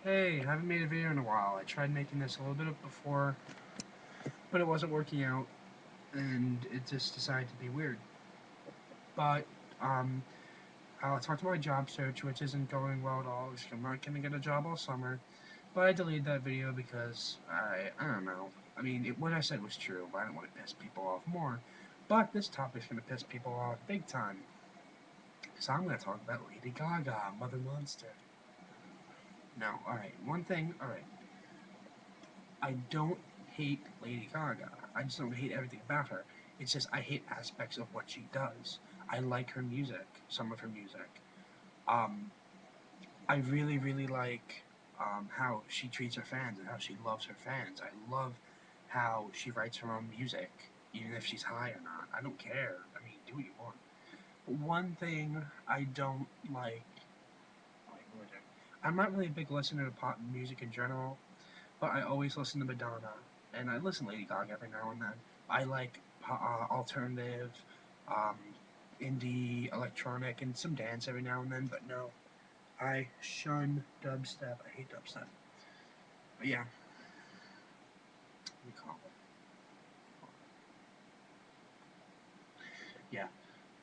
Hey, haven't made a video in a while. I tried making this a little bit before, but it wasn't working out, and it just decided to be weird. But, um, I'll talk about my job search, which isn't going well at all, because I'm not gonna get a job all summer. But I deleted that video because I don't know. I mean, what I said was true, but I don't want to piss people off more. But this topic's gonna piss people off big time. So I'm gonna talk about Lady Gaga, Mother Monster. Now, alright, one thing, alright. I don't hate Lady Gaga. I just don't hate everything about her. It's just I hate aspects of what she does. I like her music, some of her music. Um, I really like how she treats her fans and how she loves her fans. I love how she writes her own music, even if she's high or not. I don't care. I mean, do what you want. But one thing I don't I'm not really a big listener to pop music in general, but I always listen to Madonna, and I listen to Lady Gaga every now and then. I like alternative, um, indie, electronic, and some dance every now and then, but no, I shun dubstep. I hate dubstep. But yeah, we call it. Yeah,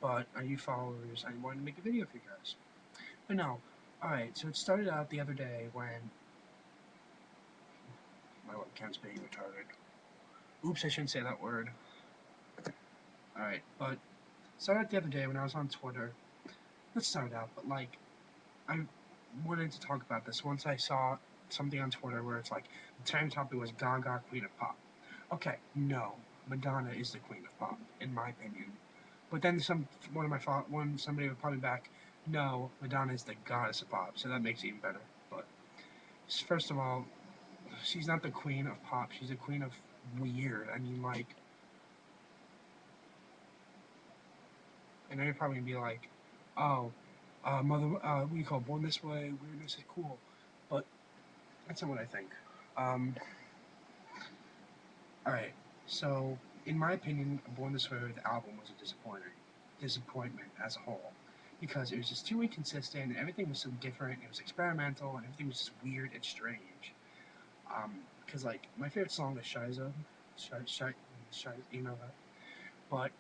but are you followers? I wanted to make a video for you guys. But no, alright, so it started out the other day when my webcam's being retarded. Oops, I shouldn't say that word. Alright, but started out the other day when I was on Twitter. Let's start out, but like, I wanted to talk about this once I saw something on Twitter where it's like the trending topic was Gaga Queen of Pop. Okay, no, Madonna is the Queen of Pop in my opinion. But then somebody would probably back, no, Madonna is the goddess of pop, so that makes it even better. But first of all, she's not the queen of pop. She's the queen of weird. I mean, like, and then you're probably gonna be like, oh, what do you call it? Born This Way? Weirdness is cool, but that's not what I think. Um, all right. So, in my opinion, Born This Way, the album was a disappointment as a whole, because it was just too inconsistent. And everything was so different. It was experimental, and everything was just weird and strange. Because like my favorite song is Shiza, Shiza, you know that. But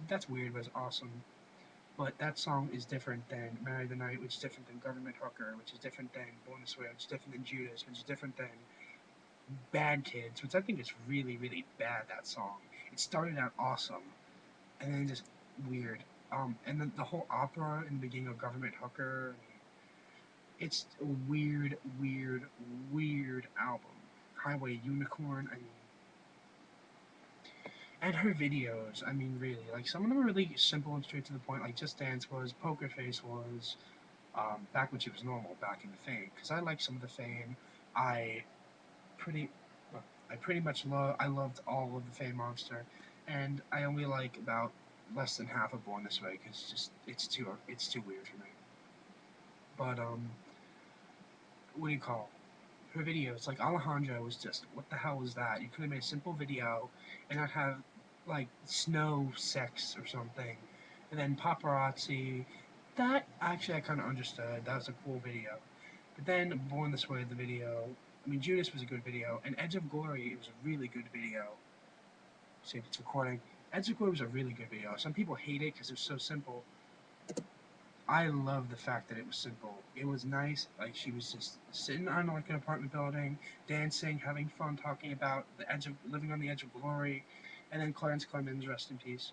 that's weird, but it's awesome. But that song is different than Marry the Night, which is different than Government Hooker, which is different than Born This Way, which is different than Judas, which is different than Bad Kids, which I think is really bad. That song. It started out awesome, and then just weird. And then the whole opera in the beginning of Government Hooker. It's a weird album. Highway Unicorn. I mean, and her videos. I mean, really, like some of them are really simple and straight to the point. Like Just Dance was, Poker Face was. Back when she was normal, back in the Fame, because I like some of the Fame. I pretty I pretty much I loved all of the Fame Monster, and I only like about less than half of Born This Way because it's too weird for me. But what do you call her videos? Like Alejandro was just what the hell was that? You could have made a simple video and not have like snow sex or something, and then paparazzi. That actually I kind of understood. That was a cool video. But then Born This Way, the video. I mean, Judas was a good video, and Edge of Glory it was a really good video. See if it's recording. Edge of Glory was a really good video. Some people hate it because it was so simple. I love the fact that it was simple. It was nice. Like she was just sitting on like an apartment building, dancing, having fun, talking about the edge of living on the edge of glory, and then Clarence Clemens, rest in peace.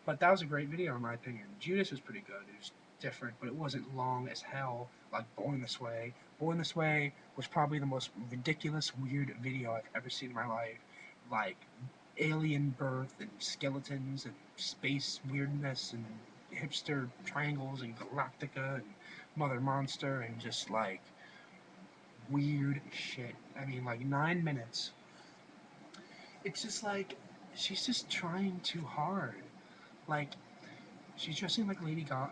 But that was a great video in my opinion. Judas was pretty good. It was different, but it wasn't long as hell like Born This Way. Born This Way was probably the most ridiculous, weird video I've ever seen in my life. Like alien birth and skeletons and space weirdness and hipster triangles and Galactica and Mother Monster and just like weird shit. I mean, like 9 minutes. It's just like she's just trying too hard. Like she's dressing like Lady Gaga.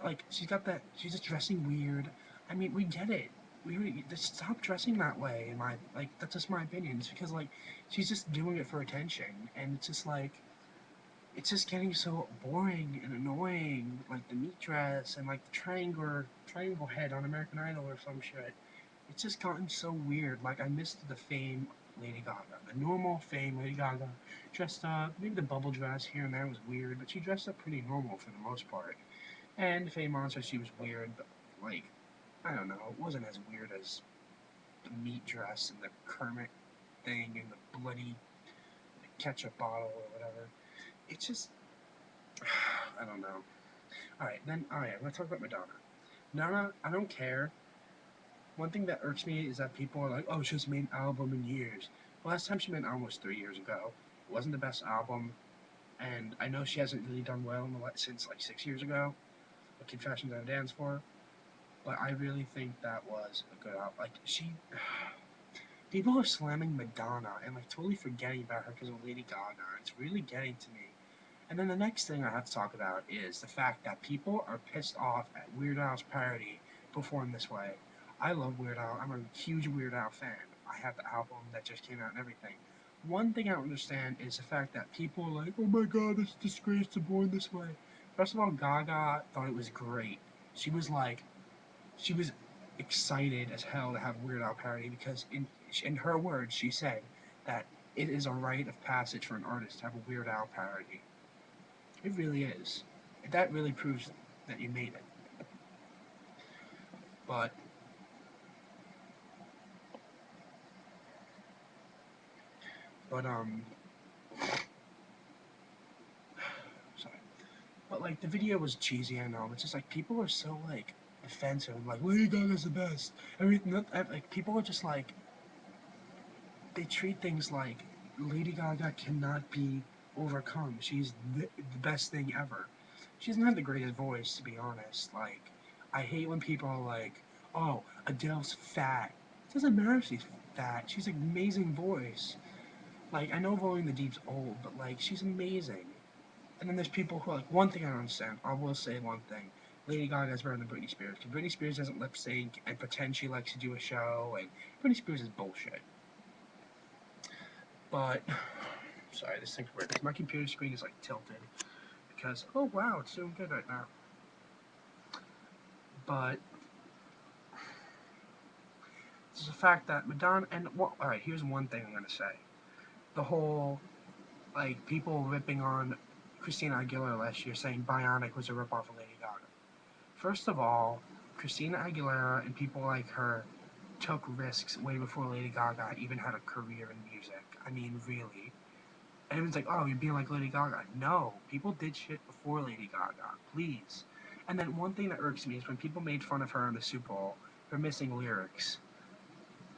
Like she's got that. She's just dressing weird. I mean, we get it. We just stop dressing that way. In my like, that's just my opinion. It's because like she's just doing it for attention, and it's just like it's just getting so boring and annoying. Like the meat dress and like the triangle head on American Idol or some shit. It's just gotten so weird. Like, I missed the fame Lady Gaga. The normal fame Lady Gaga. Dressed up, maybe the bubble dress here and there was weird, but she dressed up pretty normal for the most part. And Faye Monster, she was weird, but, like, I don't know, it wasn't as weird as the meat dress and the Kermit thing and the bloody ketchup bottle or whatever. It's just, I don't know. Alright, I'm gonna talk about Madonna. Madonna, I don't care. One thing that irks me is that people are like, oh, she hasn't made an album in years. The last time she made an album was 3 years ago. It wasn't the best album, and I know she hasn't really done well since like 6 years ago, with Confessions on a Dance Floor, but I really think that was a good album. Like, people are slamming Madonna and like totally forgetting about her because of Lady Gaga. It's really getting to me. And then the next thing I have to talk about is the fact that people are pissed off at Weird Al's parody performed this way. I love Weird Al. I'm a huge Weird Al fan. I have the album that just came out and everything. One thing I don't understand is the fact that people are like, oh my god, it's a disgrace to born this way. First of all, Gaga thought it was great. She was like, she was excited as hell to have Weird Al parody because in her words, she said that it is a rite of passage for an artist to have a Weird Al parody. It really is. That really proves that you made it. But but sorry. But like the video was cheesy, I know. It's just like people are so like offensive, like Lady Gaga's the best. Everything like people are just like they treat things like Lady Gaga cannot be overcome. She's the best thing ever. She doesn't have the greatest voice, to be honest. Like, I hate when people are like, oh, Adele's fat. It doesn't matter if she's fat. She's an amazing voice. Like, I know Rolling the Deep's old, but, like, she's amazing. And then there's people who are like, one thing I don't understand, I will say one thing. Lady Gaga's better than Britney Spears. Because Britney Spears doesn't lip sync and pretend she likes to do a show, and Britney Spears is bullshit. But, sorry, this thing's weird. My computer screen is, like, tilted. Because, oh wow, it's doing good right now. But, it's the fact that Madonna, and, well, alright, here's one thing I'm gonna say. The whole, like, people ripping on Christina Aguilera last year saying Bionic was a ripoff of Lady Gaga. First of all, Christina Aguilera and people like her took risks way before Lady Gaga even had a career in music. I mean, really. And everyone's like, oh, you're being like Lady Gaga. No, people did shit before Lady Gaga. Please. And then one thing that irks me is when people made fun of her on the Super Bowl for missing lyrics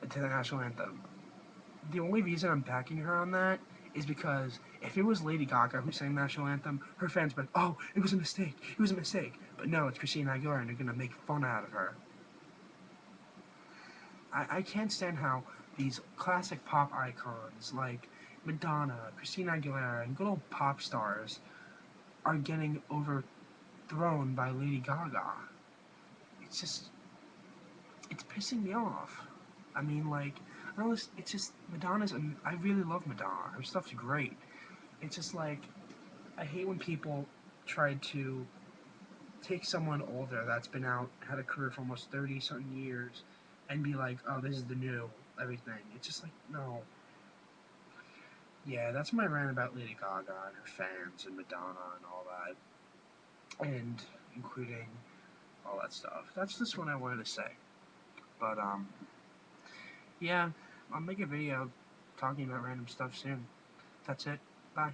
to the national anthem. The only reason I'm backing her on that is because if it was Lady Gaga who sang the national anthem, her fans would be like, oh, it was a mistake. It was a mistake. But no, it's Christina Aguilera and they're going to make fun out of her. I can't stand how these classic pop icons like Madonna, Christina Aguilera, and good old pop stars are getting overthrown by Lady Gaga. It's just, it's pissing me off. I mean, like, I don't know, it's just, I really love Madonna. Her stuff's great. It's just like, I hate when people try to take someone older that's been out, had a career for almost 30 something years, and be like, oh, this is the new everything. It's just like, no. Yeah, that's my rant about Lady Gaga and her fans and Madonna and all that. And including all that stuff. That's just what I wanted to say. But, yeah, I'll make a video talking about random stuff soon. That's it. Bye.